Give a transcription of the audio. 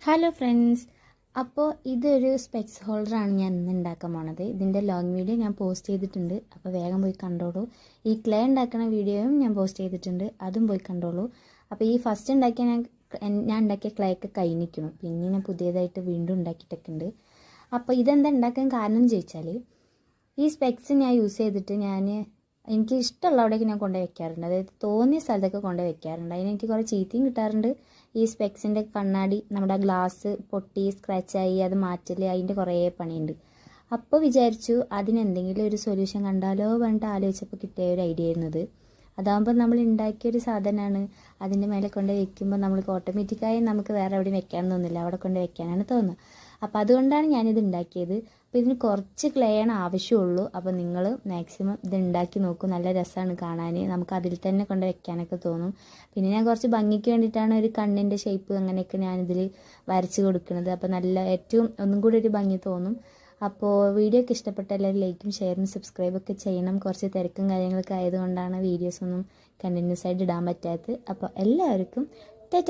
Hello friends, അപ്പോൾ ഇതൊരു specs ഹോൾഡറാണ് ഞാൻ ഇന്ന് ഉണ്ടാക്കാൻ പോണത്. ഇതിൻ്റെ ലോങ് വീഡിയോ ഞാൻ പോസ്റ്റ് ചെയ്തിട്ടുണ്ട്, അപ്പോൾ വേഗം പോയി കണ്ടോളൂ. ഈ ക്ലേ ഉണ്ടാക്കുന്ന വീഡിയോയും ഞാൻ പോസ്റ്റ് ചെയ്തിട്ടുണ്ട്, അതും പോയി കണ്ടോളൂ. അപ്പോൾ ഈ ഫസ്റ്റ് ഉണ്ടാക്കിയ ഞാൻ ഉണ്ടാക്കിയ ക്ലേ ഒക്കെ കഴിഞ്ഞിരിക്കണം, പിന്നെ ഞാൻ പുതിയതായിട്ട് വീണ്ടും ഉണ്ടാക്കിയിട്ടൊക്കെ ഉണ്ട്. അപ്പോൾ ഇതെന്താ ഉണ്ടാക്കാൻ കാരണം എന്ന് ചോദിച്ചാൽ, ഈ സ്പെക്സ് ഞാൻ യൂസ് ചെയ്തിട്ട് എനിക്ക് ഇഷ്ടമുള്ളവിടേക്ക് ഞാൻ കൊണ്ടുപോയി വെക്കാറുണ്ട്. അതായത് തോന്നിയ സ്ഥലത്തൊക്കെ കൊണ്ടുപോയി വെക്കാറുണ്ട്. അതിനെനിക്ക് കുറേ ചീത്തയും കിട്ടാറുണ്ട്. ഈ സ്പെക്സിൻ്റെ കണ്ണാടി നമ്മുടെ ഗ്ലാസ് പൊട്ടി സ്ക്രാച്ചായി അത് മാറ്റൽ, അതിൻ്റെ കുറേ പണിയുണ്ട്. അപ്പോൾ വിചാരിച്ചു അതിനെന്തെങ്കിലും ഒരു സൊല്യൂഷൻ കണ്ടാലോ പറഞ്ഞിട്ട് ആലോചിച്ചപ്പോൾ കിട്ടിയ ഒരു ഐഡിയ ആയിരുന്നത്. അതാകുമ്പോൾ നമ്മൾ ഉണ്ടാക്കിയൊരു സാധനമാണ്, അതിൻ്റെ മേലെ കൊണ്ട് വെക്കുമ്പോൾ നമ്മൾക്ക് ഓട്ടോമാറ്റിക്കായി നമുക്ക് വേറെ എവിടെയും വെക്കാൻ തോന്നില്ല, അവിടെ കൊണ്ട് വെക്കാനാണ് തോന്നുക. അപ്പോൾ അതുകൊണ്ടാണ് ഞാനിത് ഉണ്ടാക്കിയത്. അപ്പോൾ ഇതിന് കുറച്ച് ക്ലേയാണ് ആവശ്യമുള്ളൂ. അപ്പോൾ നിങ്ങൾ മാക്സിമം ഇത് ഉണ്ടാക്കി നോക്കൂ, നല്ല രസമാണ് കാണാൻ, നമുക്ക് അതിൽ തന്നെ കൊണ്ട് വെക്കാനൊക്കെ തോന്നും. പിന്നെ ഞാൻ കുറച്ച് ഭംഗിക്ക് വേണ്ടിയിട്ടാണ് ഒരു കണ്ണിൻ്റെ ഷേപ്പ് അങ്ങനെയൊക്കെ ഞാനിതിൽ വരച്ച് കൊടുക്കുന്നത്. അപ്പോൾ ഏറ്റവും ഒന്നും കൂടി ഒരു ഭംഗി തോന്നും. അപ്പോൾ വീഡിയോ ഒക്കെ ഇഷ്ടപ്പെട്ട എല്ലാവരും ലൈക്കും ഷെയറും സബ്സ്ക്രൈബൊക്കെ ചെയ്യണം. കുറച്ച് തിരക്കും കാര്യങ്ങളൊക്കെ ആയതുകൊണ്ടാണ് വീഡിയോസൊന്നും കണ്ടിന്യൂസ് ആയിട്ട് ഇടാൻ പറ്റാത്തത്. അപ്പോൾ എല്ലാവർക്കും ടാറ്റാ.